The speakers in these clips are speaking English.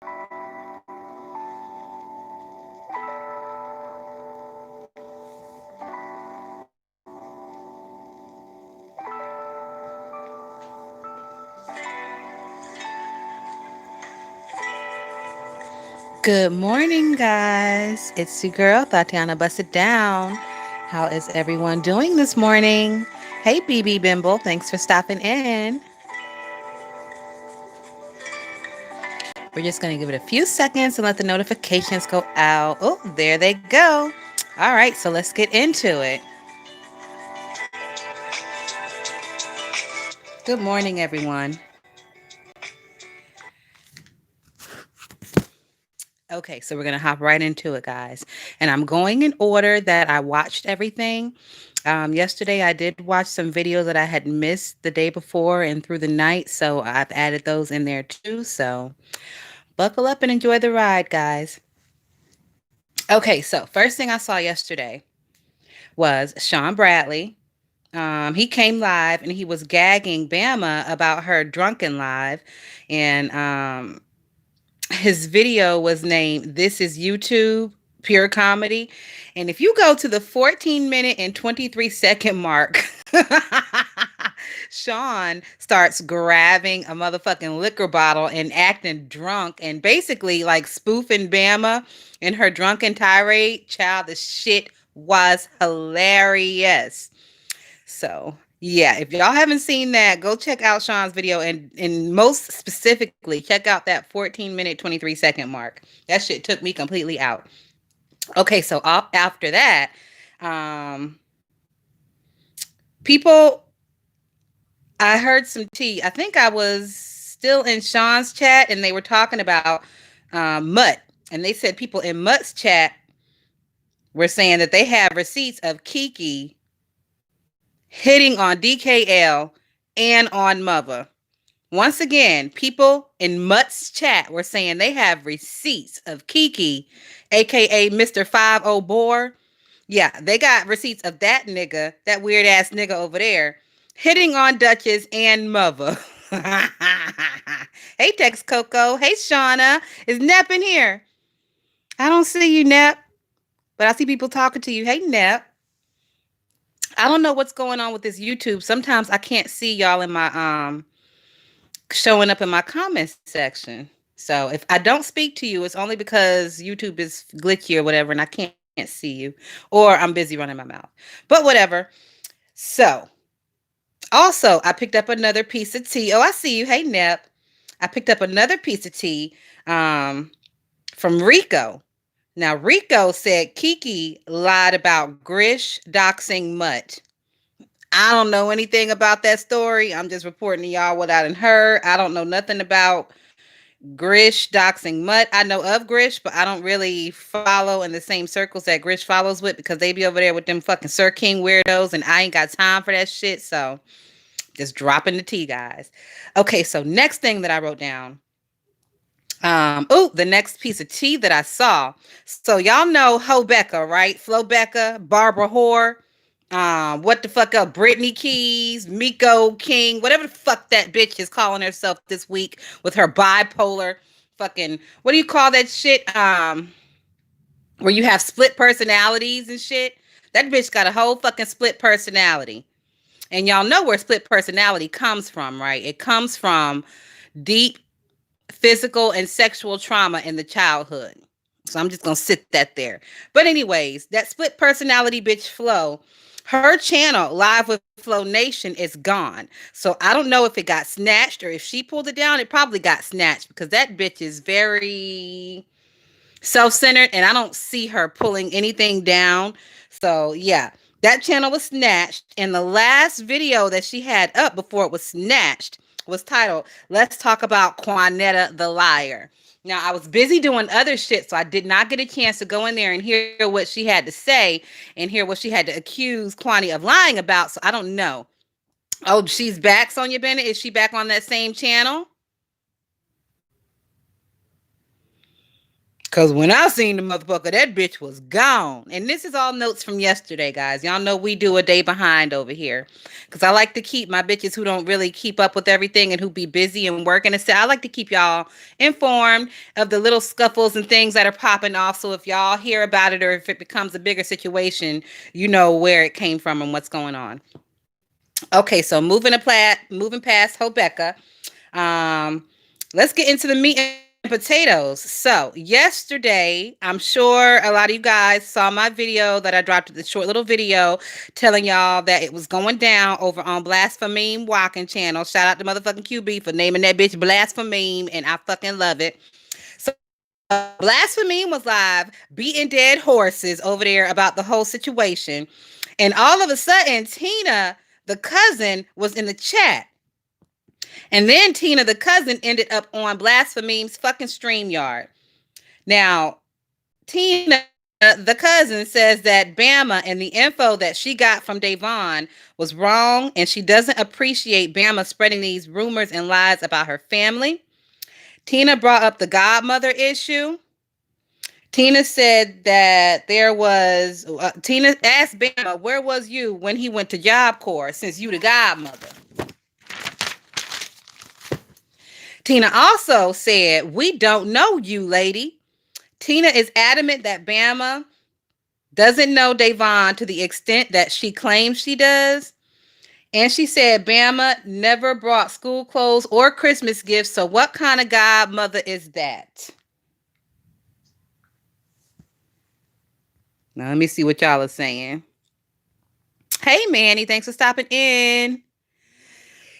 Good morning, guys. It's your girl, Tatiana Bust It Down. How is everyone doing this morning? Hey, BB Bimble. Thanks for stopping in. We're just going to give it a few seconds and let the notifications go out. Oh, there they go. All right, so let's get into it. Good morning, everyone. Okay, so we're going to hop right into it, guys. And I'm going in order that I watched everything. Yesterday, I did watch some videos that I had missed the day before and through the night. So I've added those in there too. So buckle up and enjoy the ride, guys. Okay, so first thing I saw yesterday was Shawn Bradley. He came live and he was gagging Bama about her drunken live. And his video was named This is YouTube Pure Comedy. And if you go to the 14-minute and 23-second mark, Shawn starts grabbing a motherfucking liquor bottle and acting drunk and basically like spoofing Bama in her drunken tirade. Child, the shit was hilarious. So yeah, if y'all haven't seen that, go check out Shawn's video and most specifically check out that 14-minute 23-second mark. That shit took me completely out. Okay, so after that, um people I heard some tea. I think I was still in Shawn's chat and they were talking about Mutt. And they said people in Mutt's chat were saying that they have receipts of Kiki hitting on DKL and on Mother. Once again, people in Mutt's chat were saying they have receipts of Kiki, aka Mr. 50 Boar. Yeah, they got receipts of that nigga, that weird ass nigga over there, hitting on Duchess and Mother. Hey, Tex Coco. Hey, Shauna. Is Nep in here? I don't see you, Nep, but I see people talking to you. Hey, Nep. I don't know what's going on with this YouTube. Sometimes I can't see y'all in my showing up in my comments section. So if I don't speak to you, it's only because YouTube is glitchy or whatever, and I can't see you, or I'm busy running my mouth. But whatever. So also, I picked up another piece of tea. Oh, I see you. Hey, Nep. I picked up another piece of tea um, from Rico. Now, Rico said Kiki lied about Grish doxing Mutt. I don't know anything about that story. I'm just reporting to y'all what I done heard. I don't know nothing about Grish doxing Mutt. I know of Grish, but I don't really follow in the same circles that Grish follows with because they be over there with them fucking Sir King weirdos, and I ain't got time for that shit. So just dropping the tea, guys. Okay, so next thing that I wrote down. The next piece of tea that I saw. So y'all know Ho Becca, right? Flo Becca, Barbara Hoare, what the fuck up, Brittany Keys, Miko King, whatever the fuck that bitch is calling herself this week with her bipolar fucking, what do you call that shit? Where you have split personalities and shit. That bitch got a whole fucking split personality. And y'all know where split personality comes from, right? It comes from deep physical and sexual trauma in the childhood. So I'm just going to sit that there. But anyways, that split personality bitch Flo, her channel Live with Flo Nation is gone. So I don't know if it got snatched or if she pulled it down. It probably got snatched because that bitch is very self-centered and I don't see her pulling anything down. So yeah, that channel was snatched. And the last video that she had up before it was snatched was titled, Let's Talk About Quannetta the Liar. Now, I was busy doing other shit, so I did not get a chance to go in there and hear what she had to say and hear what she had to accuse Quanney of lying about, so I don't know. Oh, she's back, Sonia Bennett? Is she back on that same channel? Cause when I seen the motherfucker, that bitch was gone. And this is all notes from yesterday, guys. Y'all know we do a day behind over here. Cause I like to keep my bitches who don't really keep up with everything and who be busy and working and stuff. I like to keep y'all informed of the little scuffles and things that are popping off. So if y'all hear about it or if it becomes a bigger situation, you know where it came from and what's going on. Okay, so moving past Hobecca. Um, let's get into the meat and potatoes. So, yesterday, I'm sure a lot of you guys saw my video that I dropped, the short little video telling y'all that it was going down over on Blasphemy Walking channel. Shout out to motherfucking QB for naming that bitch Blasphemy, and I fucking love it. So, Blasphemy was live beating dead horses over there about the whole situation. And all of a sudden, Tina, the cousin, was in the chat. And then Tina, the cousin, ended up on Blasphemy's fucking StreamYard. Now, Tina, the cousin, says that Bama and the info that she got from Davon was wrong, and she doesn't appreciate Bama spreading these rumors and lies about her family. Tina brought up the godmother issue. Tina said that Tina asked Bama, where was you when he went to Job Corps, since you the godmother? Tina also said, we don't know you, lady. Tina is adamant that Bama doesn't know Davon to the extent that she claims she does. And she said Bama never brought school clothes or Christmas gifts. So what kind of godmother is that? Now, let me see what y'all are saying. Hey, Manny, thanks for stopping in.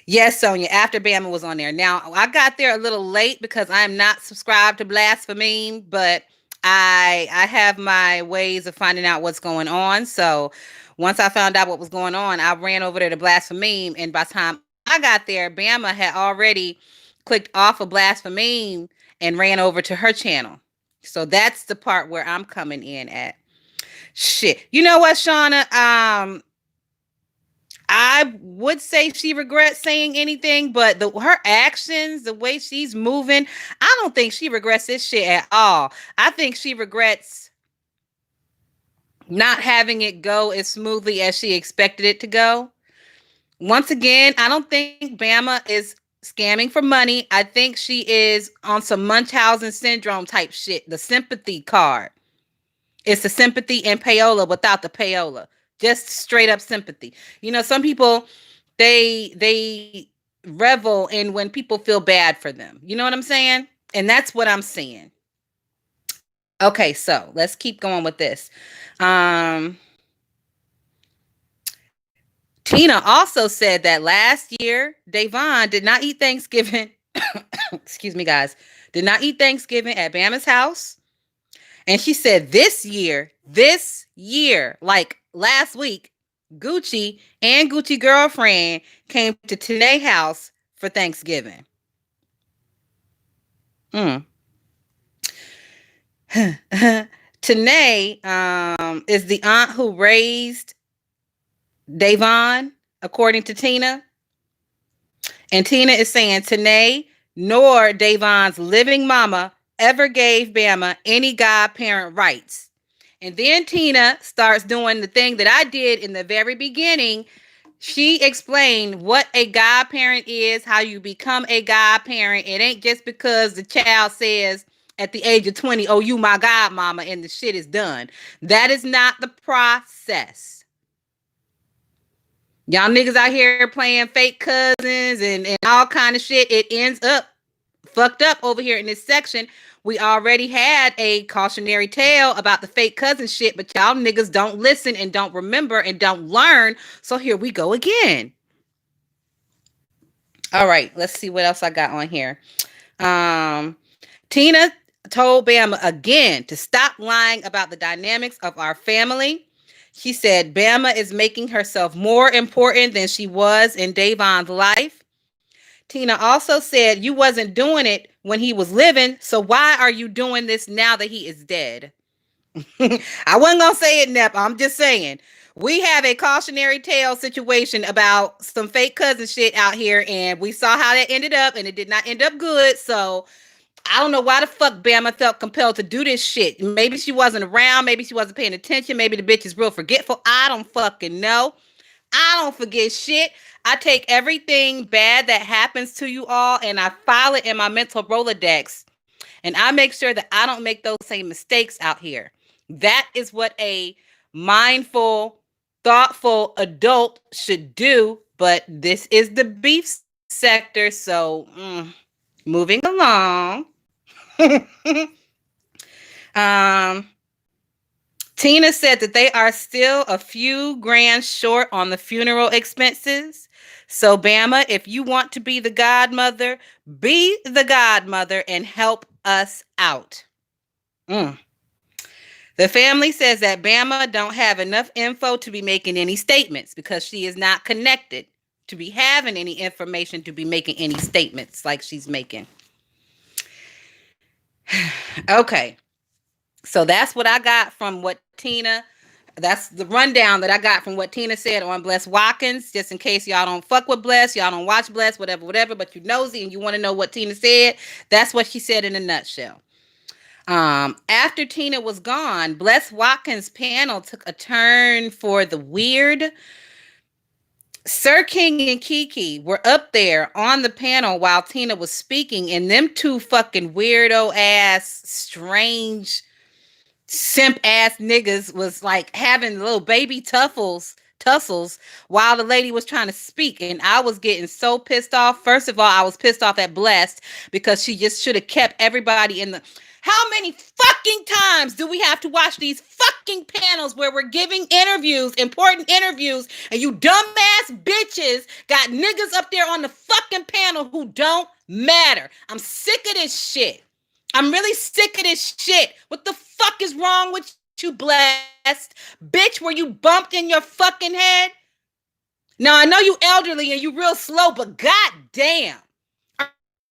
Yes, Sonia, after Bama was on there. Now, I got there a little late because I'm not subscribed to Blasphemy, but I have my ways of finding out what's going on. So once I found out what was going on, I ran over there to Blasphemy, and by the time I got there, Bama had already clicked off of Blasphemy and ran over to her channel. So that's the part where I'm coming in at. Shit. You know what, Shauna? I would say she regrets saying anything, but her actions, the way she's moving, I don't think she regrets this shit at all. I think she regrets not having it go as smoothly as she expected it to go. Once again, I don't think Bama is scamming for money. I think she is on some Munchausen syndrome type shit, the sympathy card. It's the sympathy and payola without the payola. Just straight up sympathy. You know, some people, they revel in when people feel bad for them. You know what I'm saying? And that's what I'm seeing. Okay, so let's keep going with this. Tina also said that last year, Davon did not eat Thanksgiving. Excuse me, guys. Did not eat Thanksgiving at Bama's house. And she said this year, like last week, Gucci and Gucci girlfriend came to Tanae's house for Thanksgiving. Tanae is the aunt who raised Davon, according to Tina. And Tina is saying Tanae nor Davon's living mama ever gave Bama any godparent rights. And then Tina starts doing the thing that I did in the very beginning. She explained what a godparent is, how you become a godparent. It ain't just because the child says at the age of 20, oh, you my godmama, and the shit is done. That is not the process. Y'all niggas out here playing fake cousins and all kind of shit. It ends up fucked up over here in this section. We already had a cautionary tale about the fake cousin shit, but y'all niggas don't listen and don't remember and don't learn. So here we go again. All right, let's see what else I got on here. Tina told Bama again to stop lying about the dynamics of our family. She said Bama is making herself more important than she was in Davon's life. Tina also said you wasn't doing it when he was living, so why are you doing this now that he is dead? I wasn't going to say it, Nep. I'm just saying. We have a cautionary tale situation about some fake cousin shit out here, and we saw how that ended up, and it did not end up good. So I don't know why the fuck Bama felt compelled to do this shit. Maybe she wasn't around. Maybe she wasn't paying attention. Maybe the bitch is real forgetful. I don't fucking know. I don't forget shit. I take everything bad that happens to you all and I file it in my mental Rolodex. And I make sure that I don't make those same mistakes out here. That is what a mindful, thoughtful adult should do. But this is the beef sector. So moving along. um, Tina said that they are still a few grand short on the funeral expenses. So, Bama, if you want to be the godmother and help us out. Mm. The family says that Bama don't have enough info to be making any statements because she is not connected to be having any information to be making any statements like she's making. Okay. So that's what I got from what Tina, that's the rundown that I got from what Tina said on Bless Watkins, just in case y'all don't fuck with Bless, y'all don't watch Bless, whatever, but you're nosy and you want to know what Tina said. That's what she said in a nutshell. After Tina was gone, Bless Watkins' panel took a turn for the weird. Sir King and Kiki were up there on the panel while Tina was speaking, and them two fucking weirdo ass, strange, simp ass niggas was like having little baby tussles while the lady was trying to speak, and I was getting so pissed off. First of all, I was pissed off at Blessed because she just should have kept everybody in the. How many fucking times do we have to watch these fucking panels where we're giving interviews, important interviews, and you dumbass bitches got niggas up there on the fucking panel who don't matter? I'm sick of this shit. I'm really sick of this shit. What the fuck is wrong with you, Blessed? Bitch, were you bumped in your fucking head? Now, I know you elderly and you real slow, but goddamn.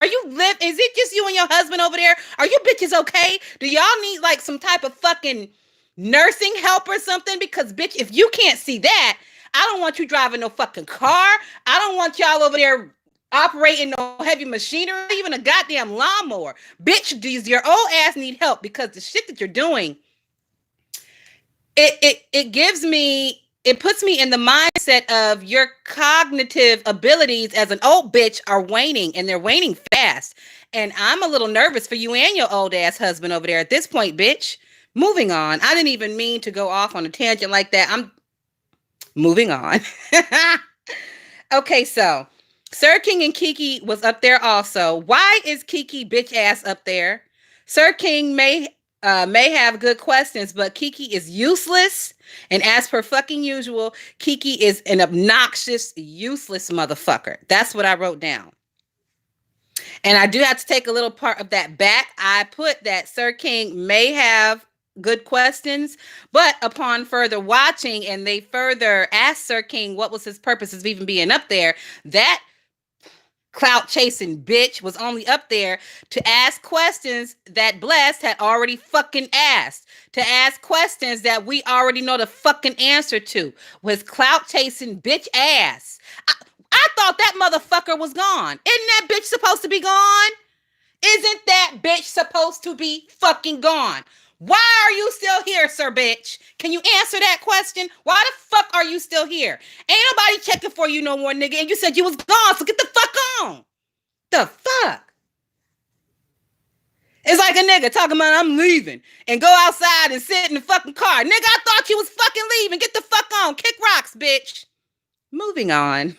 Are you is it just you and your husband over there? Are you bitches okay? Do y'all need like some type of fucking nursing help or something? Because bitch, if you can't see that, I don't want you driving no fucking car. I don't want y'all over there operating no heavy machinery, even a goddamn lawnmower. Bitch, your old ass need help because the shit that you're doing, it puts me in the mindset of your cognitive abilities as an old bitch are waning, and they're waning fast. And I'm a little nervous for you and your old ass husband over there at this point, bitch. Moving on. I didn't even mean to go off on a tangent like that. I'm moving on. Okay, so Sir King and Kiki was up there also. Why is Kiki bitch ass up there? Sir King may have good questions, but Kiki is useless. And as per fucking usual, Kiki is an obnoxious, useless motherfucker. That's what I wrote down. And I do have to take a little part of that back. I put that Sir King may have good questions, but upon further watching and they further asked Sir King what was his purpose of even being up there, that clout chasing bitch was only up there to ask questions that Blessed had already fucking asked, to ask questions that we already know the fucking answer to. Was clout chasing bitch ass. I thought that motherfucker was gone. Isn't that bitch supposed to be gone? Isn't that bitch supposed to be fucking gone? Why are you still here, sir bitch? Can you answer that question? Why the fuck are you still here? Ain't nobody checking for you no more, nigga. And you said you was gone, so get the fuck on. The fuck? It's like a nigga talking about I'm leaving and go outside and sit in the fucking car. Nigga, I thought you was fucking leaving. Get the fuck on. Kick rocks, bitch. Moving on.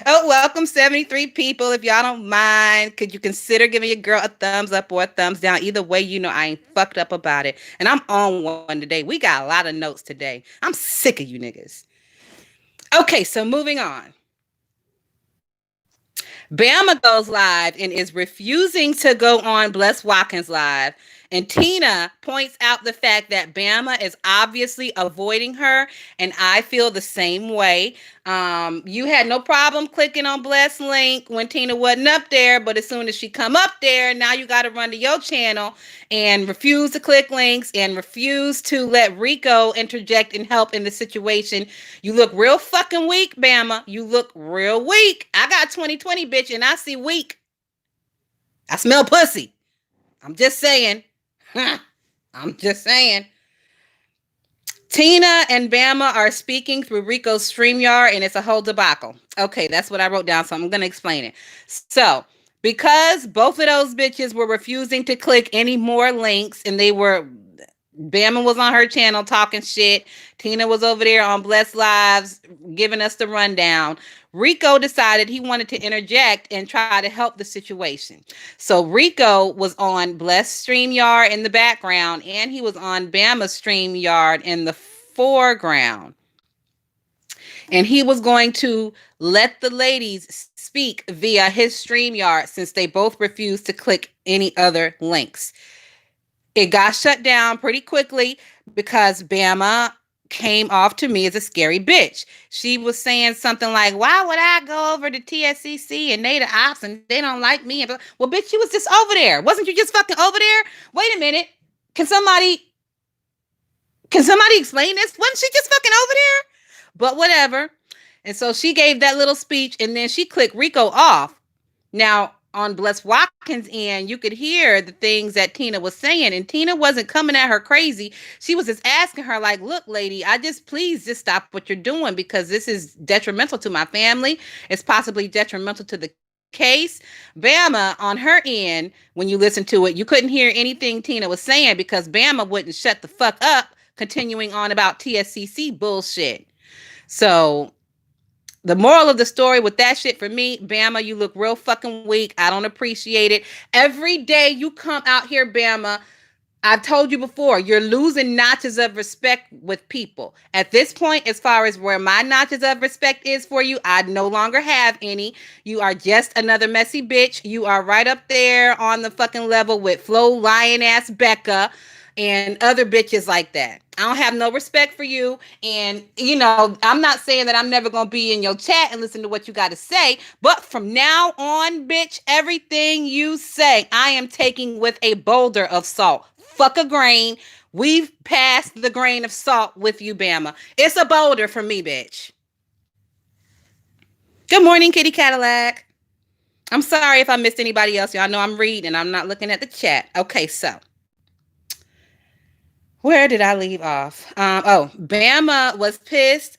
Oh, welcome 73 people. If y'all don't mind, could you consider giving your girl a thumbs up or a thumbs down? Either way, you know I ain't fucked up about it. And I'm on one today. We got a lot of notes today. I'm sick of you niggas. Okay, so moving on. Bama goes live and is refusing to go on Bless Watkins live. And Tina points out the fact that Bama is obviously avoiding her, and I feel the same way. You had no problem clicking on Bless link when Tina wasn't up there, but as soon as she come up there, now you got to run to your channel and refuse to click links and refuse to let Rico interject and help in the situation. You look real fucking weak, Bama. You look real weak. I got 20/20, bitch, and I see weak. I smell pussy. I'm just saying. I'm just saying. Tina and Bama are speaking through Rico's StreamYard, and it's a whole debacle. Okay, that's what I wrote down, so I'm going to explain it. So, because both of those bitches were refusing to click any more links, and Bama was on her channel talking shit. Tina was over there on Blessed Lives giving us the rundown. Rico decided he wanted to interject and try to help the situation. So Rico was on Blessed StreamYard in the background, and he was on Bama's StreamYard in the foreground. And he was going to let the ladies speak via his StreamYard since they both refused to click any other links. It got shut down pretty quickly because Bama came off to me as a scary bitch. She was saying something like, why would I go over to TSCC and they the ops and they don't like me? Well, bitch, you was just over there. Wasn't you just fucking over there? Wait a minute. Can somebody explain this? Wasn't she just fucking over there? But whatever. And so she gave that little speech and then she clicked Rico off. Now, on Bless Watkins' end, you could hear the things that Tina was saying, and Tina wasn't coming at her crazy. She was just asking her, like, look, lady, please just stop what you're doing because this is detrimental to my family. It's possibly detrimental to the case. Bama, on her end, when you listen to it, you couldn't hear anything Tina was saying because Bama wouldn't shut the fuck up, continuing on about TSCC bullshit. So the moral of the story with that shit for me, Bama, you look real fucking weak. I don't appreciate it. Every day you come out here, Bama, I've told you before, you're losing notches of respect with people. At this point, as far as where my notches of respect is for you, I no longer have any. You are just another messy bitch. You are right up there on the fucking level with Flo Lion ass Becca and other bitches like that. I don't have no respect for you. And, I'm not saying that I'm never going to be in your chat and listen to what you got to say. But from now on, bitch, everything you say, I am taking with a boulder of salt. Fuck a grain. We've passed the grain of salt with you, Bama. It's a boulder for me, bitch. Good morning, Kitty Cadillac. I'm sorry if I missed anybody else. Y'all know I'm reading. I'm not looking at the chat. Okay, so where did I leave off? Bama was pissed.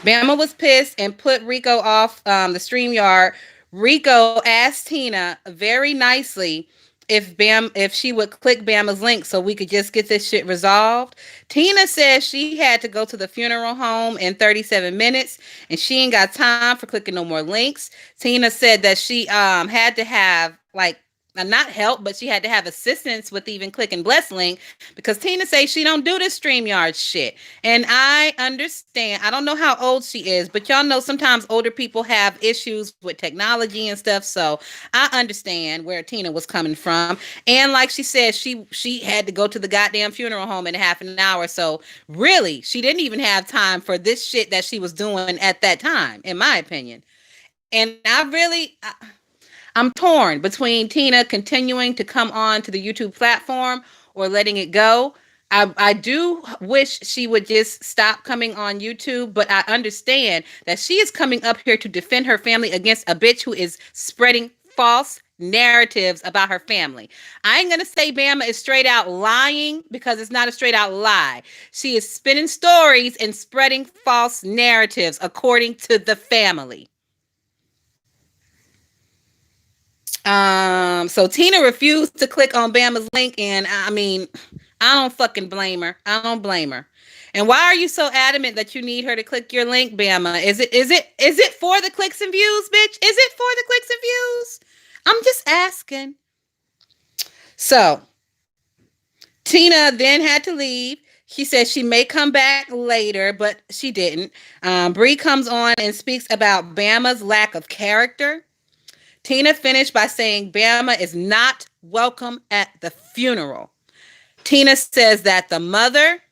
Bama was pissed and put Rico off the StreamYard. Rico asked Tina very nicely if she would click Bama's link so we could just get this shit resolved. Tina says she had to go to the funeral home in 37 minutes and she ain't got time for clicking no more links. Tina said that she had to have not help, but she had to have assistance with even clicking Bless link because Tina says she don't do this StreamYard shit. And I understand. I don't know how old she is, but y'all know sometimes older people have issues with technology and stuff. So I understand where Tina was coming from. And like she said, she had to go to the goddamn funeral home in half an hour. So really, she didn't even have time for this shit that she was doing at that time, in my opinion. And I'm torn between Tina continuing to come on to the YouTube platform or letting it go. I do wish she would just stop coming on YouTube, but I understand that she is coming up here to defend her family against a bitch who is spreading false narratives about her family. I ain't going to say Bama is straight out lying because it's not a straight out lie. She is spinning stories and spreading false narratives according to the family. So Tina refused to click on Bama's link, and I don't fucking blame her. I don't blame her. And why are you so adamant that you need her to click your link, Bama? Is it for the clicks and views, bitch? Is it for the clicks and views? I'm just asking. So Tina then had to leave. She said she may come back later, but she didn't. Bree comes on and speaks about Bama's lack of character. Tina finished by saying Bama is not welcome at the funeral. Tina says that the mother,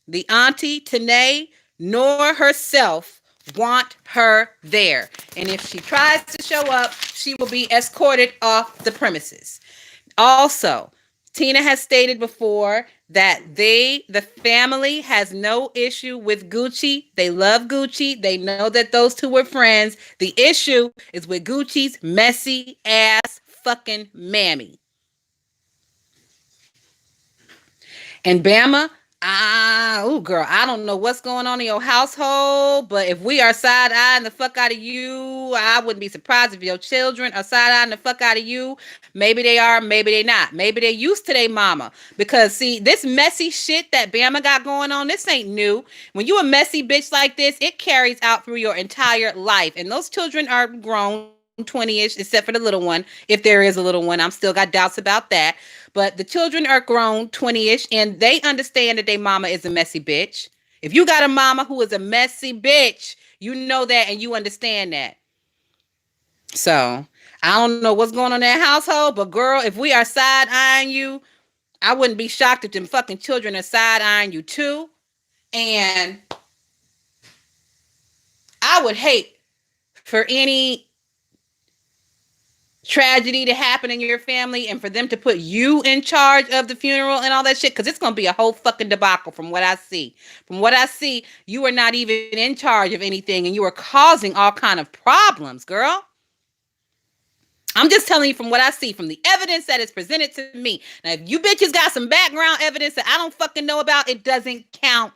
the auntie, Tanae, nor herself want her there. And if she tries to show up, she will be escorted off the premises. Also, Tina has stated before that the family has no issue with Gucci. They love Gucci. They know that those two were friends. The issue is with Gucci's messy ass fucking mammy. And Bama, oh girl, I don't know what's going on in your household, but if we are side eyeing the fuck out of you, I wouldn't be surprised if your children are side eyeing the fuck out of you. Maybe they are, maybe they not. Maybe they're used to their mama. Because see, this messy shit that Bama got going on, this ain't new. When you a messy bitch like this, it carries out through your entire life. And those children are grown 20-ish, except for the little one. If there is a little one, I'm still got doubts about that. But the children are grown 20-ish and they understand that their mama is a messy bitch. If you got a mama who is a messy bitch, you know that and you understand that. So I don't know what's going on in that household, but girl, if we are side eyeing you, I wouldn't be shocked if them fucking children are side eyeing you too. And I would hate for any tragedy to happen in your family and for them to put you in charge of the funeral and all that shit, because it's going to be a whole fucking debacle from what I see. From what I see, you are not even in charge of anything and you are causing all kind of problems, girl. I'm just telling you from what I see, from the evidence that is presented to me. Now, if you bitches got some background evidence that I don't fucking know about, it doesn't count.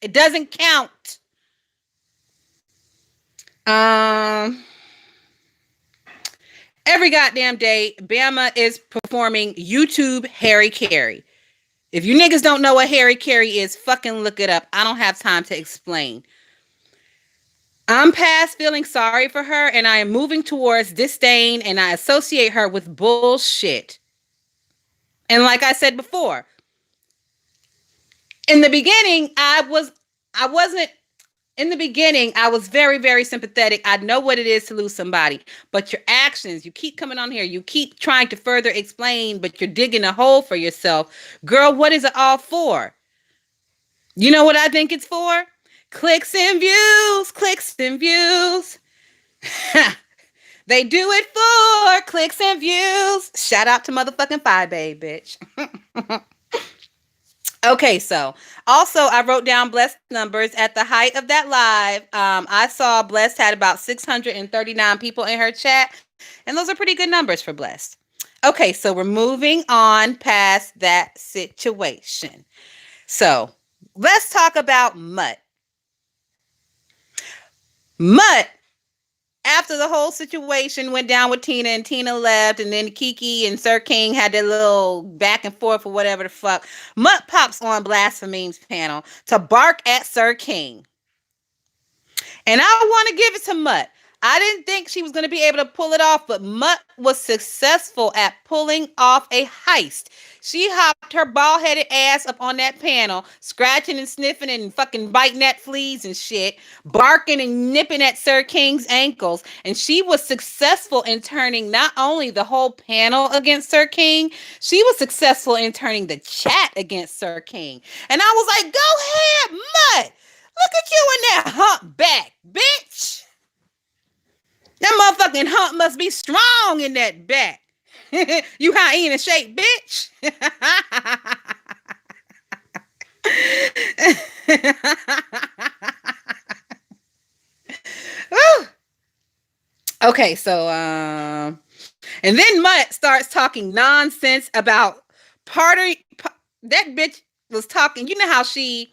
It doesn't count. Every goddamn day, Bama is performing YouTube Harry Carry. If you niggas don't know what Harry Carry is, fucking look it up. I don't have time to explain. I'm past feeling sorry for her, and I am moving towards disdain, and I associate her with bullshit. And like I said before, in the beginning, I wasn't. In the beginning, I was very, very sympathetic. I know what it is to lose somebody. But your actions, you keep coming on here. You keep trying to further explain, but you're digging a hole for yourself. Girl, what is it all for? You know what I think it's for? Clicks and views. Clicks and views. They do it for clicks and views. Shout out to motherfucking Five Babe, bitch. Okay, so also I wrote down Blessed numbers at the height of that live. I saw Blessed had about 639 people in her chat, and those are pretty good numbers for Blessed. Okay, so we're moving on past that situation. So let's talk about Mutt. Mutt, after the whole situation went down with Tina and Tina left, and then Kiki and Sir King had their little back and forth or whatever the fuck, Mutt pops on Blasphememe's panel to bark at Sir King. And I want to give it to Mutt. I didn't think she was going to be able to pull it off, but Mutt was successful at pulling off a heist. She hopped her bald-headed ass up on that panel, scratching and sniffing and fucking biting at fleas and shit, barking and nipping at Sir King's ankles. And she was successful in turning not only the whole panel against Sir King, she was successful in turning the chat against Sir King. And I was like, go ahead, Mutt. Look at you in that humpback, bitch. That motherfucking hump must be strong in that back. You hyena shaped bitch. Okay, so and then Mutt starts talking nonsense about party. That bitch was talking. You know how she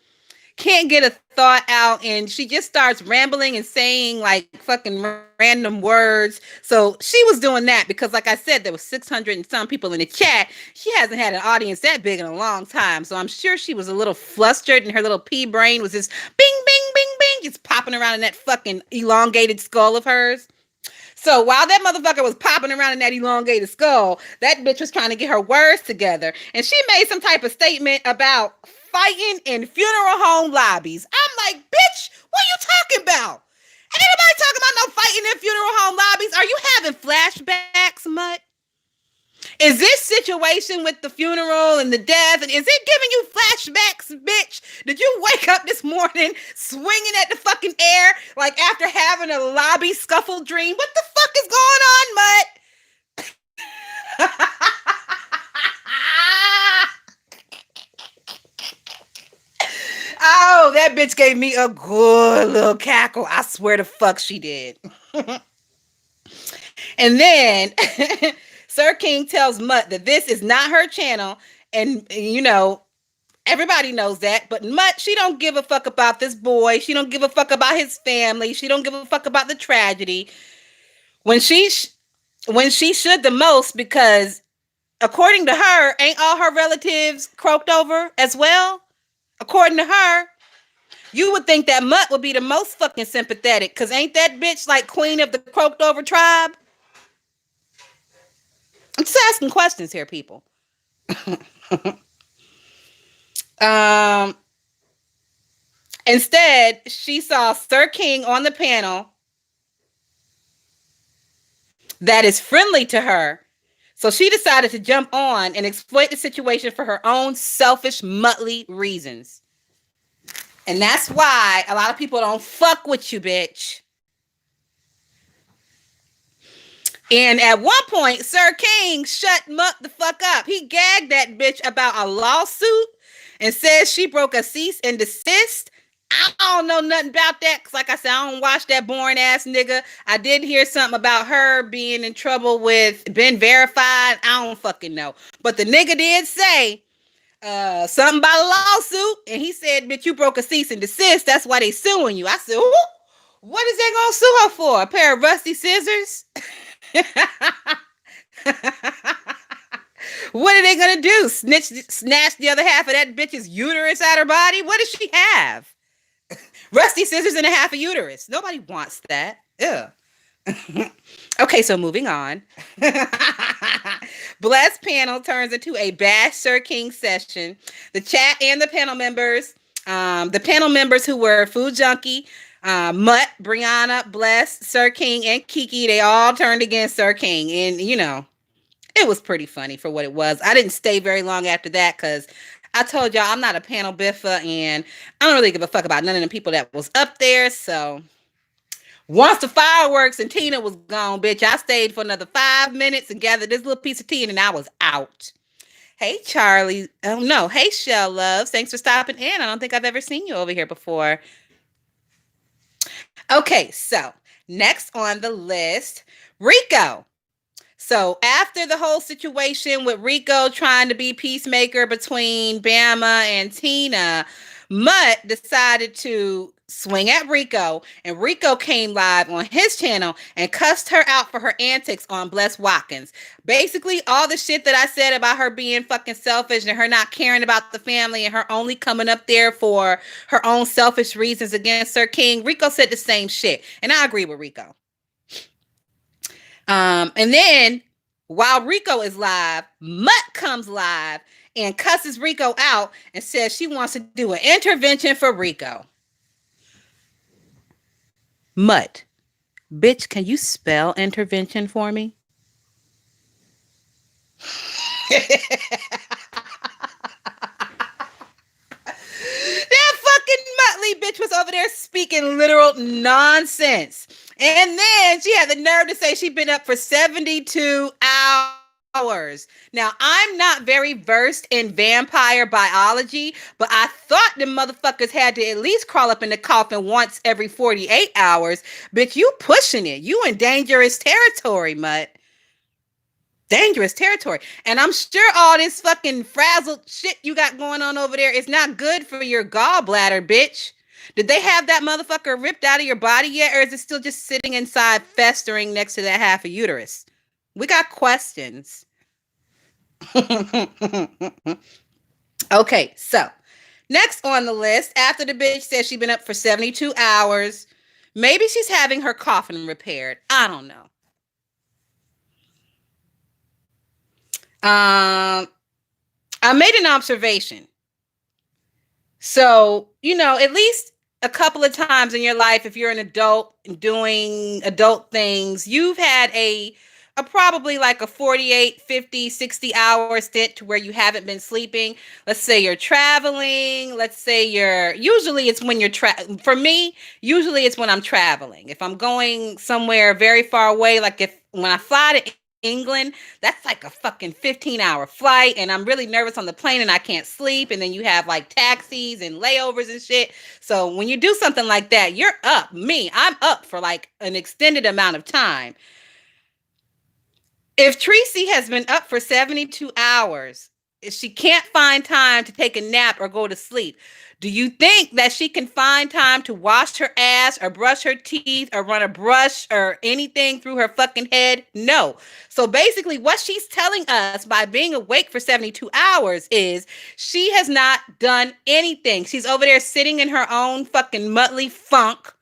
can't get a thought out and she just starts rambling and saying like fucking random words. So she was doing that because, like I said, there was 600 and some people in the chat. She hasn't had an audience that big in a long time. So I'm sure she was a little flustered and her little pea brain was just bing, bing, bing, bing, just popping around in that fucking elongated skull of hers. So while that motherfucker was popping around in that elongated skull, that bitch was trying to get her words together. And she made some type of statement about fighting in funeral home lobbies. I'm like, bitch, what are you talking about? Ain't nobody talking about no fighting in funeral home lobbies. Are you having flashbacks, Mutt? Is this situation with the funeral and the death, and is it giving you flashbacks, bitch? Did you wake up this morning swinging at the fucking air like after having a lobby scuffle dream? What the fuck is going on, Mutt? that bitch gave me a good little cackle. I swear to fuck she did. And then Sir King tells Mutt that this is not her channel. And, everybody knows that. But Mutt, she don't give a fuck about this boy. She don't give a fuck about his family. She don't give a fuck about the tragedy. When she should the most, because according to her, ain't all her relatives croaked over as well? According to her, you would think that Mutt would be the most fucking sympathetic, because ain't that bitch like queen of the croaked over tribe? I'm just asking questions here, people. Instead, she saw Sir King on the panel that is friendly to her. So she decided to jump on and exploit the situation for her own selfish, muttly reasons. And that's why a lot of people don't fuck with you, bitch. And at one point, Sir King shut Mutt the fuck up. He gagged that bitch about a lawsuit and says she broke a cease and desist. I don't know nothing about that, because like I said, I don't watch that boring ass nigga. I did hear something about her being in trouble with been verified. I don't fucking know. But the nigga did say something about a lawsuit, and he said, bitch, you broke a cease and desist. That's why they suing you. I said, what is they gonna sue her for? A pair of rusty scissors? What are they gonna do? Snatch the other half of that bitch's uterus out her body? What does she have? Rusty scissors and a half a uterus. Nobody wants that. Ugh. Okay, so moving on. Bless panel turns into a bash Sir King session. The chat and the panel members who were Food Junkie, Mutt, Brianna, Bless, Sir King, and Kiki, they all turned against Sir King. And, it was pretty funny for what it was. I didn't stay very long after that because I told y'all I'm not a panel biffa, and I don't really give a fuck about none of the people that was up there. So once the fireworks and Tina was gone, bitch, I stayed for another 5 minutes and gathered this little piece of tea, and then I was out. Hey, Charlie. Oh, no. Hey, Shell Loves. Thanks for stopping in. I don't think I've ever seen you over here before. Okay, so next on the list, Rico. So after the whole situation with Rico trying to be peacemaker between Bama and Tina, Mutt decided to swing at Rico, and Rico came live on his channel and cussed her out for her antics on Bless Watkins. Basically, all the shit that I said about her being fucking selfish and her not caring about the family and her only coming up there for her own selfish reasons against Sir King, Rico said the same shit, and I agree with Rico. And then while Rico is live, Mutt comes live and cusses Rico out and says she wants to do an intervention for Rico. Mutt, bitch, can you spell intervention for me? That fucking Muttley bitch was over there speaking literal nonsense. And then she had the nerve to say she'd been up for 72 hours. Now, I'm not very versed in vampire biology, but I thought the motherfuckers had to at least crawl up in the coffin once every 48 hours. Bitch, you pushing it. You in dangerous territory, Mutt. Dangerous territory. And I'm sure all this fucking frazzled shit you got going on over there is not good for your gallbladder, bitch. Did they have that motherfucker ripped out of your body yet? Or is it still just sitting inside festering next to that half a uterus? We got questions. Okay, so next on the list, after the bitch says she's been up for 72 hours, maybe she's having her coffin repaired. I don't know. I made an observation. So, at least a couple of times in your life, if you're an adult doing adult things, you've had a probably like a 48, 50, 60 hour stint to where you haven't been sleeping. Let's say you're traveling. Let's say usually it's when for me, usually it's when I'm traveling. If I'm going somewhere very far away, like when I fly to England, that's like a fucking 15-hour flight. And I'm really nervous on the plane and I can't sleep. And then you have like taxis and layovers and shit. So when you do something like that, you're up. I'm up for like an extended amount of time. If Tracy has been up for 72 hours, if she can't find time to take a nap or go to sleep, do you think that she can find time to wash her ass or brush her teeth or run a brush or anything through her fucking head? No. So basically, what she's telling us by being awake for 72 hours is she has not done anything. She's over there sitting in her own fucking muttly funk.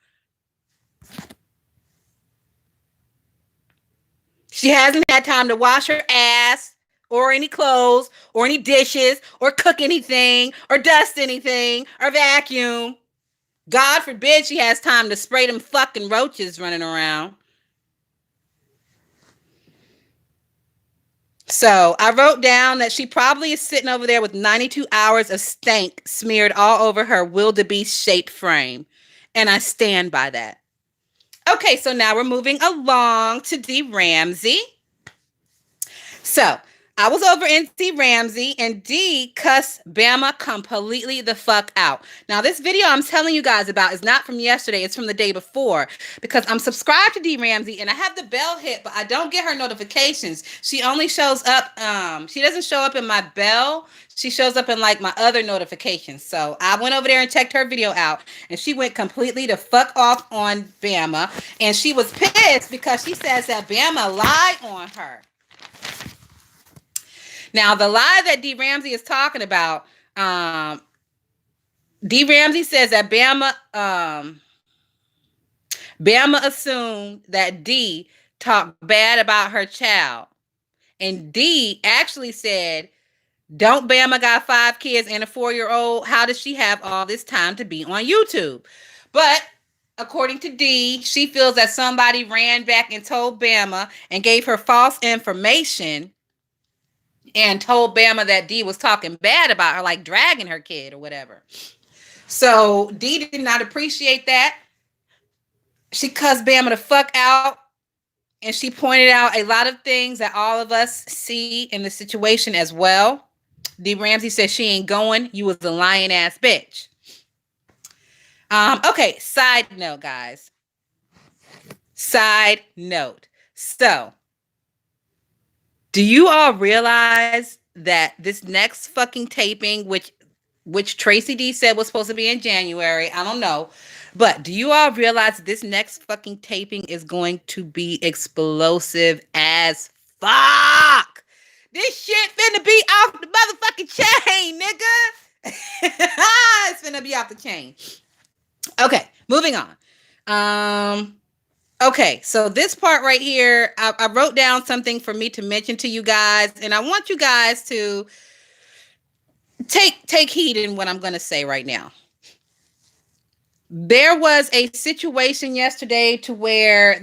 She hasn't had time to wash her ass or any clothes or any dishes or cook anything or dust anything or vacuum. God forbid she has time to spray them fucking roaches running around. So I wrote down that she probably is sitting over there with 92 hours of stank smeared all over her wildebeest shaped frame. And I stand by that. Okay, so now we're moving along to D. Ramsey. So I was over in D. Ramsey and D cussed Bama completely the fuck out. Now, this video I'm telling you guys about is not from yesterday. It's from the day before because I'm subscribed to D. Ramsey and I have the bell hit, but I don't get her notifications. She only shows up. She doesn't show up in my bell. She shows up in like my other notifications. So I went over there and checked her video out and she went completely to fuck off on Bama. And she was pissed because she says that Bama lied on her. Now, the lie that D. Ramsey is talking about, D. Ramsey says that Bama assumed that D talked bad about her child. And D actually said, don't Bama got 5 kids and a 4-year-old? How does she have all this time to be on YouTube? But according to D, she feels that somebody ran back and told Bama and gave her false information and told Bama that D was talking bad about her, like dragging her kid or whatever. So D did not appreciate that. She cussed Bama the fuck out. And she pointed out a lot of things that all of us see in the situation as well. D. Ramsey said she ain't going. You was a lying ass bitch. Okay, side note, guys. Side note. So, do you all realize that this next fucking taping, which Tracy D said was supposed to be in January, I don't know, but do you all realize this next fucking taping is going to be explosive as fuck? This shit finna be off the motherfucking chain, nigga. It's finna be off the chain. Okay, moving on. Okay, so this part right here, I wrote down something for me to mention to you guys, and I want you guys to take heed in what I'm going to say right now. There was a situation yesterday to where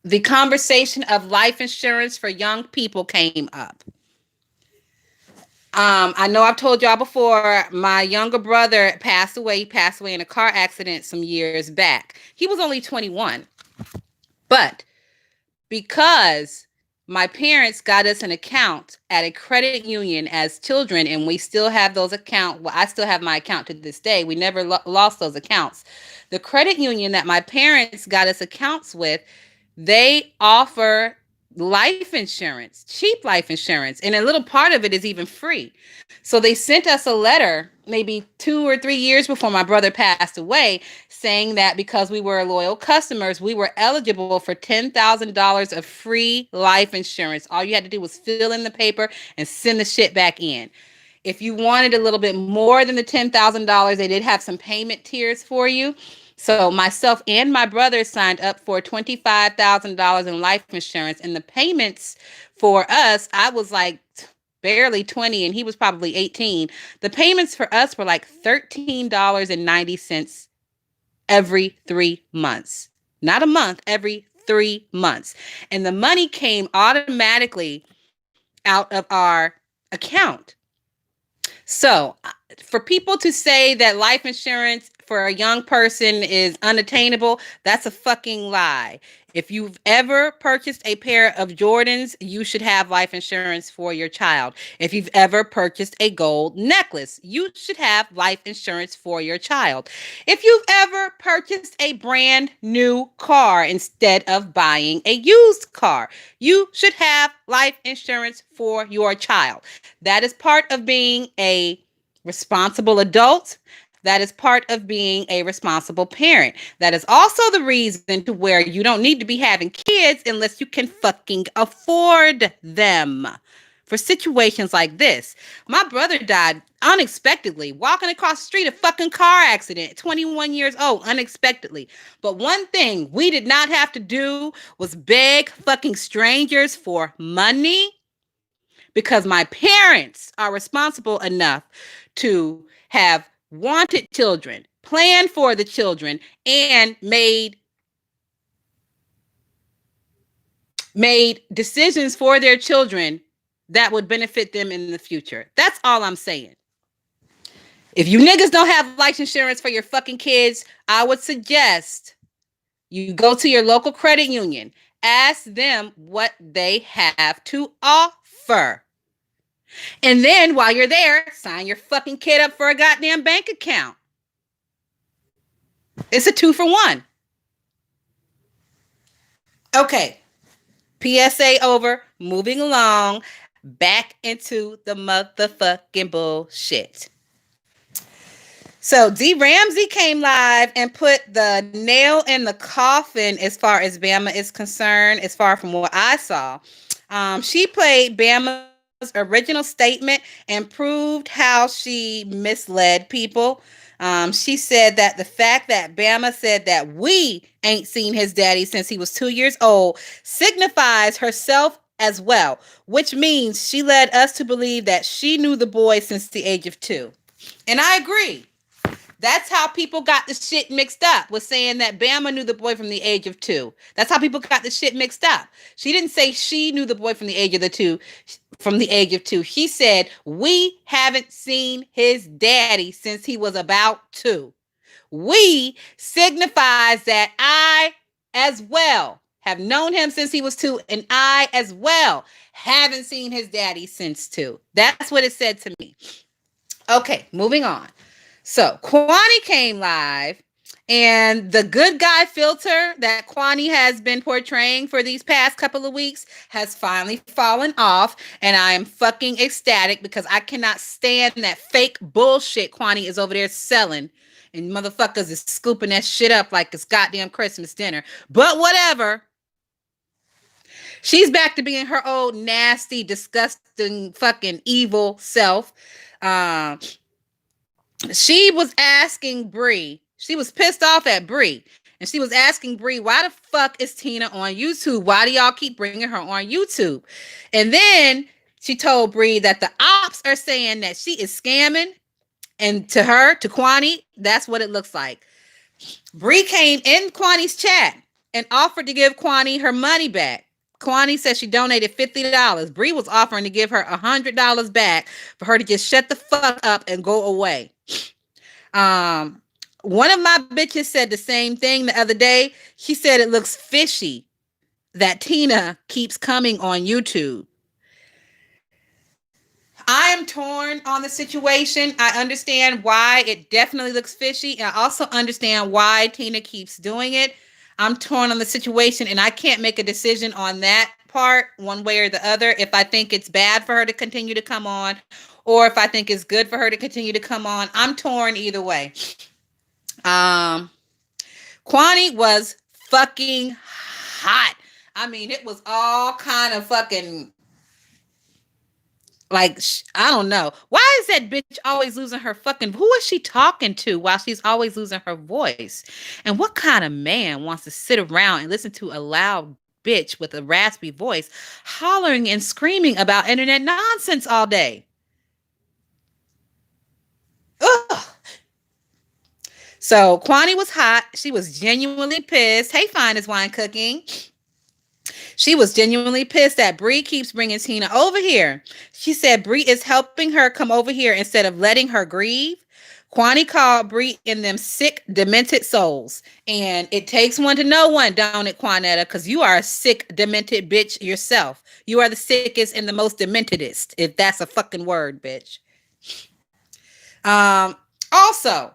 the conversation of life insurance for young people came up. I know I've told y'all before, my younger brother passed away. He passed away in a car accident some years back. He was only 21. But because my parents got us an account at a credit union as children, and we still have those accounts. Well, I still have my account to this day. We never lost those accounts. The credit union that my parents got us accounts with, they offer life insurance, cheap life insurance, and a little part of it is even free. So they sent us a letter maybe 2 or 3 years before my brother passed away, saying that because we were loyal customers, we were eligible for $10,000 of free life insurance. All you had to do was fill in the paper and send the shit back in. If you wanted a little bit more than the $10,000, they did have some payment tiers for you. So myself and my brother signed up for $25,000 in life insurance, and the payments for us, I was like barely 20 and he was probably 18. The payments for us were like $13.90 every 3 months. Not a month, every 3 months. And the money came automatically out of our account. So for people to say that life insurance for a young person is unattainable, that's a fucking lie. If you've ever purchased a pair of Jordans, you should have life insurance for your child. If you've ever purchased a gold necklace, you should have life insurance for your child. If you've ever purchased a brand new car instead of buying a used car, you should have life insurance for your child. That is part of being a responsible adult. That is part of being a responsible parent. That is also the reason to where you don't need to be having kids unless you can fucking afford them. For situations like this, my brother died unexpectedly, walking across the street, a fucking car accident, 21 years old, unexpectedly. But one thing we did not have to do was beg fucking strangers for money because my parents are responsible enough to have wanted children, planned for the children, and made decisions for their children that would benefit them in the future. That's all I'm saying. If you niggas don't have life insurance for your fucking kids, I would suggest you go to your local credit union, ask them what they have to offer. And then while you're there, sign your fucking kid up for a goddamn bank account. It's a 2-for-1. Okay. PSA over. Moving along. Back into the motherfucking bullshit. So D. Ramsey came live and put the nail in the coffin as far as Bama is concerned, as far from what I saw. She played Bama's original statement and proved how she misled people. She said that the fact that Bama said that we ain't seen his daddy since he was 2 years old signifies herself as well, which means she led us to believe that she knew the boy since the age of 2. And I agree. That's how people got the shit mixed up, was saying that Bama knew the boy from the age of 2. That's how people got the shit mixed up. She didn't say she knew the boy from the age of 2. She said, we haven't seen his daddy since he was about 2. We signifies that I as well have known him since he was 2, and I as well haven't seen his daddy since 2. That's what it said to me. Okay, moving on. So Quanney came live, and the good guy filter that Quanney has been portraying for these past couple of weeks has finally fallen off, and I am fucking ecstatic because I cannot stand that fake bullshit Quanney is over there selling, and motherfuckers is scooping that shit up like it's goddamn Christmas dinner. But whatever. She's back to being her old nasty, disgusting, fucking evil self. She was asking Bree, she was pissed off at Bree, and she was asking Bree, why the fuck is Tina on YouTube? Why do y'all keep bringing her on YouTube? And then she told Bree that the ops are saying that she is scamming, and to her, to Quanney, that's what it looks like. Bree came in Quanney's chat and offered to give Quanney her money back. Quanney said she donated $50. Bree was offering to give her $100 back for her to just shut the fuck up and go away. One of my bitches said the same thing the other day. She said it looks fishy that Tina keeps coming on YouTube. I am torn on the situation. I understand why it definitely looks fishy. And I also understand why Tina keeps doing it. I'm torn on the situation, and I can't make a decision on that part one way or the other. If I think it's bad for her to continue to come on, or if I think it's good for her to continue to come on, I'm torn either way. Quanney was fucking hot. I mean, it was all kind of fucking like, I don't know. Why is that bitch always losing her fucking... Who is she talking to while she's always losing her voice? And what kind of man wants to sit around and listen to a loud bitch with a raspy voice hollering and screaming about internet nonsense all day? Ugh. So Quanney was hot. She was genuinely pissed. Hey, Fine is Wine Cooking. She was genuinely pissed that Bree keeps bringing Tina over here. She said Bree is helping her come over here instead of letting her grieve. Quanney called Bree and them sick, demented souls. And it takes one to know one, don't it, Quanetta? Because you are a sick, demented bitch yourself. You are the sickest and the most dementedest, if that's a fucking word, bitch. Also,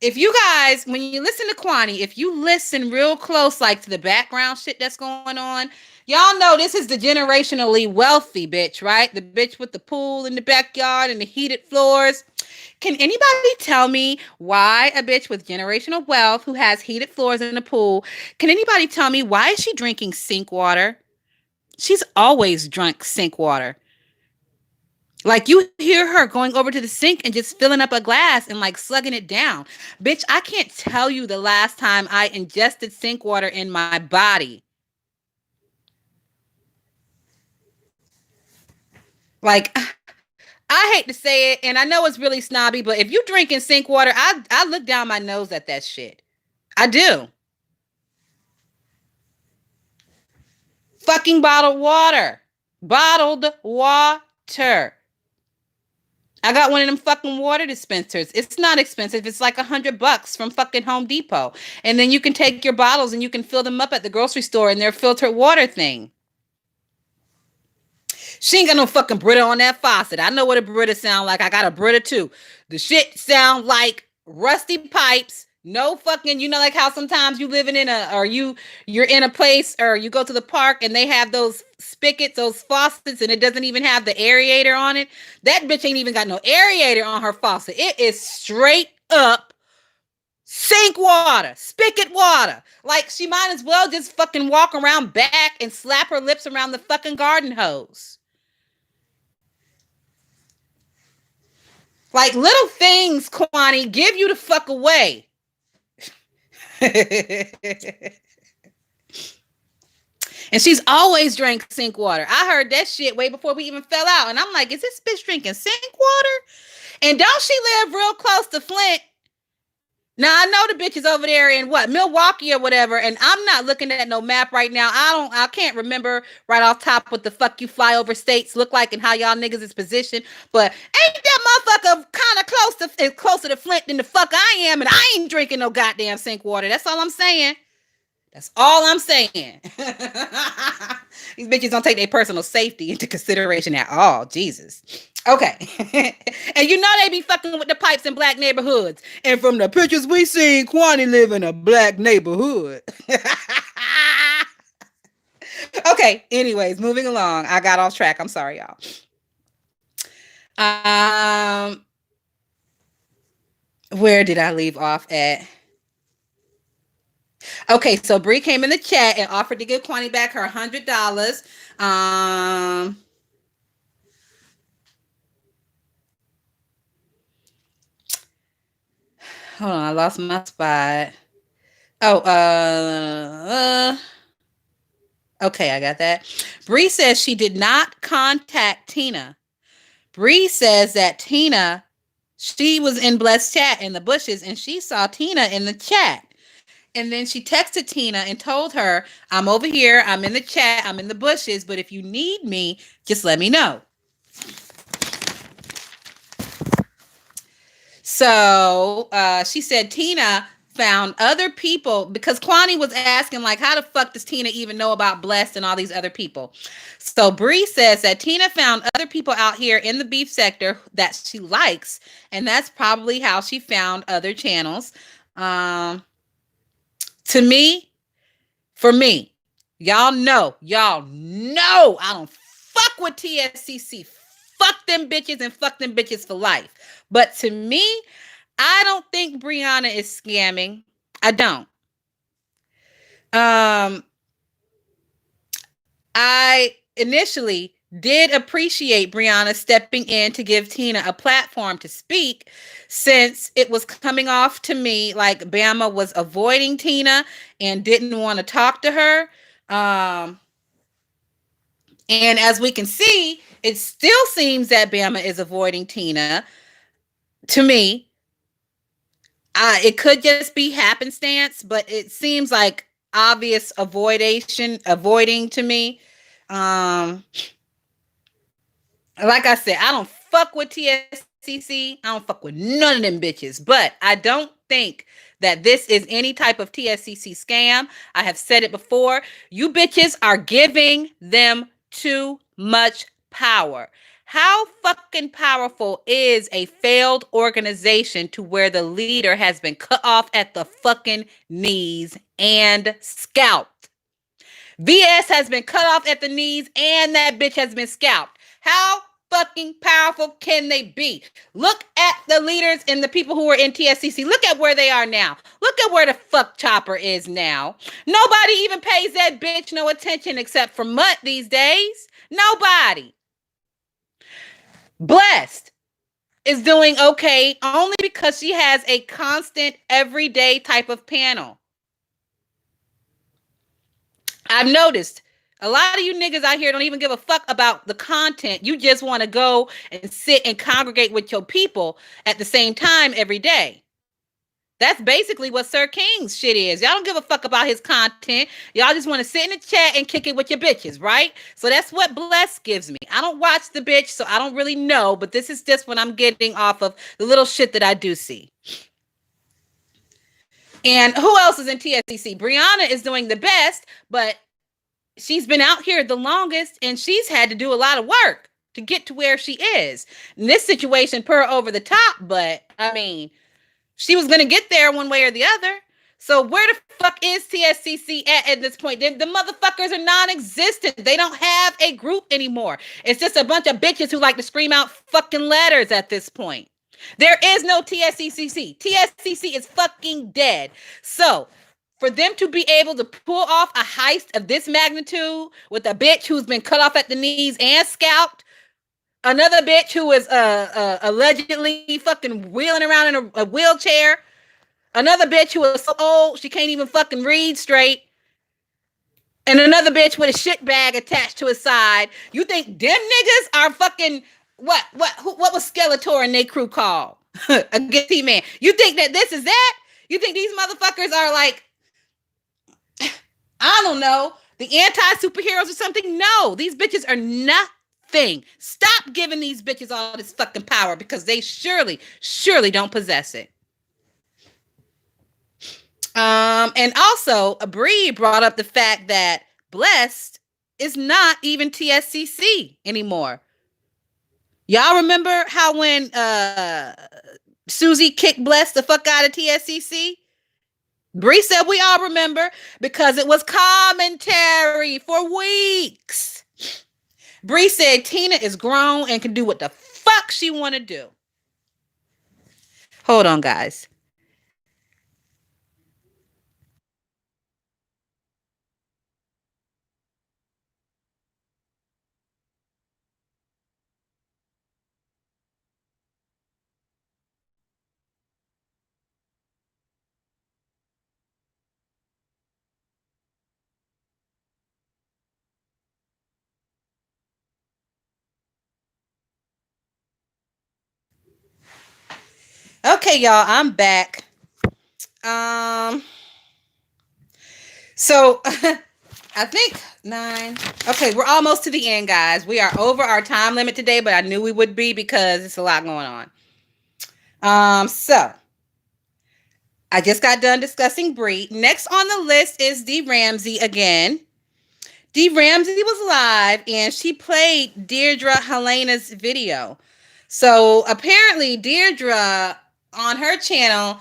if you guys, when you listen to Quanney, if you listen real close, like to the background shit that's going on, y'all know this is the generationally wealthy bitch, right? The bitch with the pool in the backyard and the heated floors. Can anybody tell me why a bitch with generational wealth who has heated floors in a pool, can anybody tell me why is she drinking sink water? She's always drunk sink water. Like you hear her going over to the sink and just filling up a glass and like slugging it down. Bitch, I can't tell you the last time I ingested sink water in my body. Like I hate to say it, and I know it's really snobby, but if you drinking sink water, I look down my nose at that shit. I do. Fucking bottled water. Bottled water. I got one of them fucking water dispensers. It's not expensive. It's like $100 from fucking Home Depot. And then you can take your bottles and you can fill them up at the grocery store in their filtered water thing. She ain't got no fucking Brita on that faucet. I know what a Brita sound like. I got a Brita too. The shit sound like rusty pipes. No fucking, you know, like how sometimes you living in a, or you're in a place or you go to the park and they have those spigots, those faucets, and it doesn't even have the aerator on it. That bitch ain't even got no aerator on her faucet. It is straight up sink water, spigot water. Like she might as well just fucking walk around back and slap her lips around the fucking garden hose. Like little things, Quanney, give you the fuck away. And she's always drank sink water. I heard that shit way before we even fell out. And I'm like, is this bitch drinking sink water? And don't she live real close to Flint? Now I know the bitch is over there in what, Milwaukee or whatever, and I'm not looking at no map right now. I can't remember right off top what the fuck you fly over states look like and how y'all niggas is positioned. But ain't that motherfucker kind of closer to Flint than the fuck I am, and I ain't drinking no goddamn sink water. That's all I'm saying. That's all I'm saying. These bitches don't take their personal safety into consideration at all. Jesus. Okay. And you know they be fucking with the pipes in black neighborhoods. And from the pictures we seen, Quanney live in a black neighborhood. Okay. Anyways, moving along. I got off track. I'm sorry, y'all. Where did I leave off at? Okay, so Bree came in the chat and offered to give Quanney back her $100. Hold on, I lost my spot. Oh, okay, I got that. Bree says she did not contact Tina. Bree says that Tina, she was in Blessed chat in the bushes and she saw Tina in the chat. And then she texted Tina and told her, I'm over here, I'm in the chat, I'm in the bushes, but if you need me, just let me know. So she said Tina found other people because Quanney was asking, like, how the fuck does Tina even know about Blessed and all these other people? So Bree says that Tina found other people out here in the beef sector that she likes, and that's probably how she found other channels. For me, y'all know, I don't fuck with TSCC. Fuck them bitches and fuck them bitches for life. But to me, I don't think Brianna is scamming. I don't. I initially did appreciate Brianna stepping in to give Tina a platform to speak, since it was coming off to me like Bama was avoiding Tina and didn't want to talk to her. And as we can see, it still seems that Bama is avoiding Tina. To me, it could just be happenstance, but it seems like obvious avoiding to me. Like I said, I don't fuck with TSCC. TSCC. I don't fuck with none of them bitches. But I don't think that this is any type of TSCC scam. I have said it before. You bitches are giving them too much power. How fucking powerful is a failed organization to where the leader has been cut off at the fucking knees and scalped? VS has been cut off at the knees and that bitch has been scalped. How fucking powerful can they be? Look at the leaders and the people who are in TSCC. Look at where they are now. Look at where the fuck Chopper is now. Nobody even pays that bitch no attention except for Mutt these days. Nobody. Blessed is doing okay only because she has a constant everyday type of panel. I've noticed a lot of you niggas out here don't even give a fuck about the content. You just want to go and sit and congregate with your people at the same time every day. That's basically what Sir King's shit is. Y'all don't give a fuck about his content. Y'all just want to sit in the chat and kick it with your bitches, right? So that's what Bless gives me. I don't watch the bitch, so I don't really know, but this is just what I'm getting off of the little shit that I do see. And who else is in TSCC? Brianna is doing the best, but she's been out here the longest, and she's had to do a lot of work to get to where she is. In this situation, put her over the top, but I mean, she was going to get there one way or the other. So where the fuck is TSCC at this point? The motherfuckers are non-existent. They don't have a group anymore. It's just a bunch of bitches who like to scream out fucking letters at this point. There is no TSCC. TSCC is fucking dead. So for them to be able to pull off a heist of this magnitude with a bitch who's been cut off at the knees and scalped, another bitch who is allegedly fucking wheeling around in a wheelchair, another bitch who is so old she can't even fucking read straight, and another bitch with a shit bag attached to his side. You think them niggas are fucking what was Skeletor and they crew called? Against T-Man. You think that this is that? You think these motherfuckers are like, I don't know, the anti-superheroes or something? No, these bitches are nothing. Stop giving these bitches all this fucking power because they surely don't possess it. And also, Bree brought up the fact that Blessed is not even TSCC anymore. Y'all remember how when Susie kicked Blessed the fuck out of TSCC? Bree said we all remember because it was commentary for weeks. Bree said Tina is grown and can do what the fuck she want to do. Hold on, guys. Okay, y'all, I'm back. So I think 9. Okay, we're almost to the end, guys. We are over our time limit today, but I knew we would be because it's a lot going on. So I just got done discussing Bree. Next on the list is Dee Ramsey again. Dee Ramsey was live and she played Deirdre-Helena's video. So apparently Deirdre on her channel,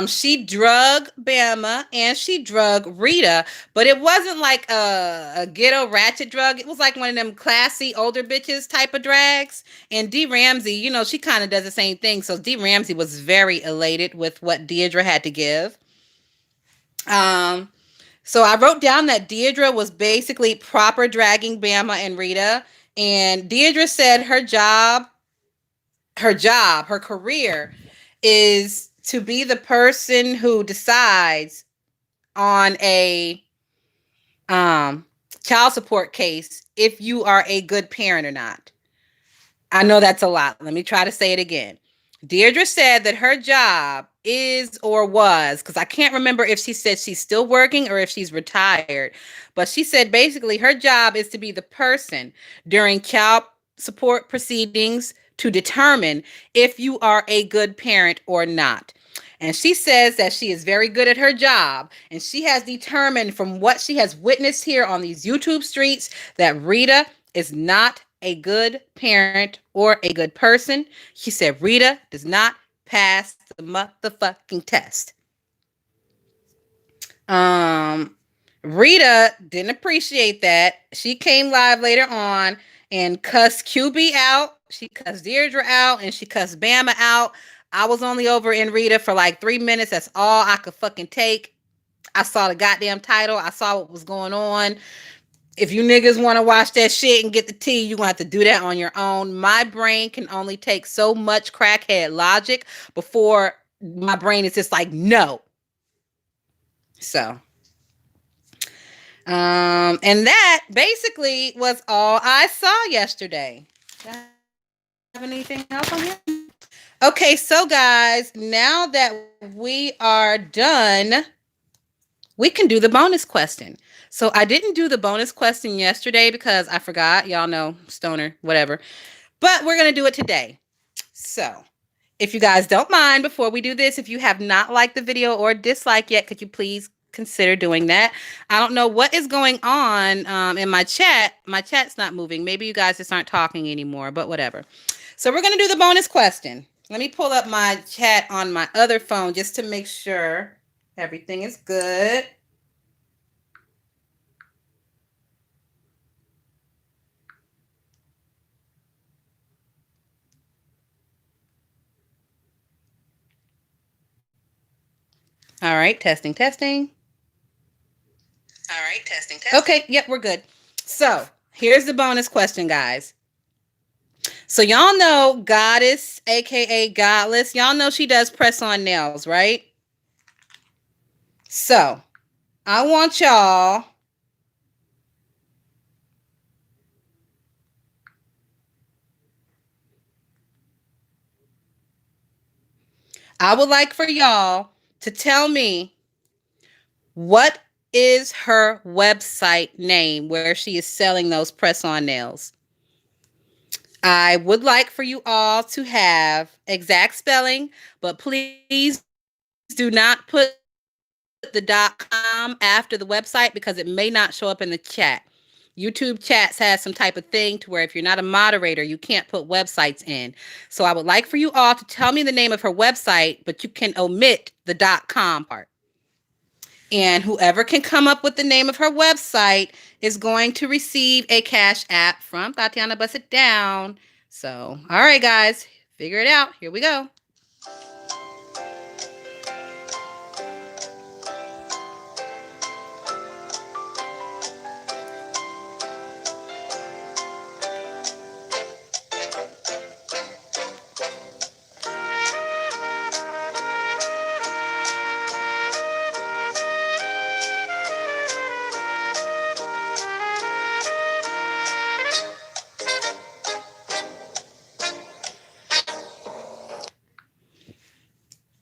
she drug Bama and she drug Rita, but it wasn't like a ghetto ratchet drug. It was like one of them classy older bitches type of drags. And Dee Ramsey, you know, she kind of does the same thing. So Dee Ramsey was very elated with what Deirdre had to give. So I wrote down that Deirdre was basically proper dragging Bama and Rita. And Deirdre said her career is to be the person who decides on a child support case if you are a good parent or not. I know that's a lot. Let me try to say it again. Deirdre said that her job is or was, because I can't remember if she said she's still working or if she's retired, but she said basically her job is to be the person during child support proceedings to determine if you are a good parent or not. And she says that she is very good at her job. And she has determined from what she has witnessed here on these YouTube streets that Rita is not a good parent or a good person. She said Rita does not pass the motherfucking test. Rita didn't appreciate that. She came live later on and cussed QB out. She cussed Deirdre out and she cussed Bama out. I was only over in Rita for like 3 minutes. That's all I could fucking take. I saw the goddamn title. I saw what was going on. If you niggas want to watch that shit and get the tea, you're going to have to do that on your own. My brain can only take so much crackhead logic before my brain is just like, no. So, and that basically was all I saw yesterday. Do I have anything else on here? Okay, so guys, now that we are done, we can do the bonus question. So I didn't do the bonus question yesterday because I forgot. Y'all know, stoner, whatever. But we're going to do it today. So if you guys don't mind, before we do this, if you have not liked the video or disliked yet, could you please consider doing that? I don't know what is going on in my chat. My chat's not moving. Maybe you guys just aren't talking anymore, but whatever. So we're going to do the bonus question. Let me pull up my chat on my other phone just to make sure everything is good. All right, testing. All right, testing. Okay, yep, we're good. So here's the bonus question, guys. So y'all know Goddess, aka Godless. Y'all know she does press-on nails, right? So I want y'all I would like for y'all to tell me what is her website name where she is selling those press-on nails. I would like for you all to have exact spelling, but please do not put the .com after the website because it may not show up in the chat. YouTube chats has some type of thing to where if you're not a moderator, you can't put websites in. So I would like for you all to tell me the name of her website, but you can omit the .com part. And whoever can come up with the name of her website is going to receive a Cash App from Tatiana Bust It Down. So, all right, guys, figure it out. Here we go.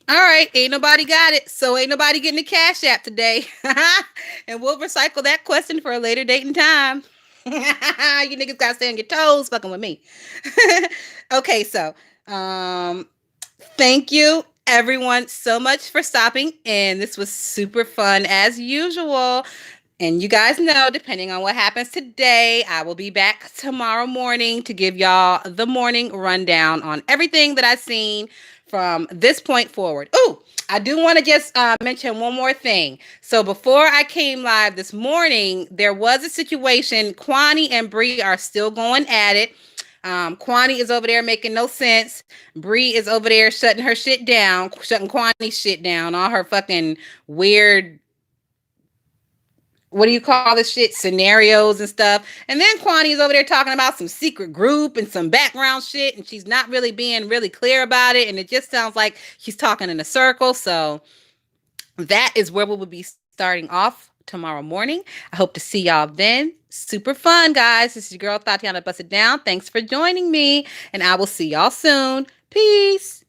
All right, ain't nobody got it, so ain't nobody getting a Cash App today. And we'll recycle that question for a later date and time. You niggas gotta stay on your toes fucking with me. Okay, so thank you everyone so much for stopping in. This was super fun as usual. And you guys know, depending on what happens today, I will be back tomorrow morning to give y'all the morning rundown on everything that I've seen from this point forward. Oh, I do want to just mention one more thing. So before I came live this morning, there was a situation. Quanney and Bree are still going at it. Quanney is over there making no sense. Bree is over there shutting her shit down, shutting Quanney's shit down, all her fucking weird, what do you call this shit, scenarios and stuff. And then Quanney is over there talking about some secret group and some background shit, and she's not really being really clear about it, and it just sounds like she's talking in a circle. So that is where we will be starting off tomorrow morning. I hope to see y'all then. Super fun, guys. This is your girl Tatiana Bust It Down. Thanks for joining me, and I will see y'all soon. Peace.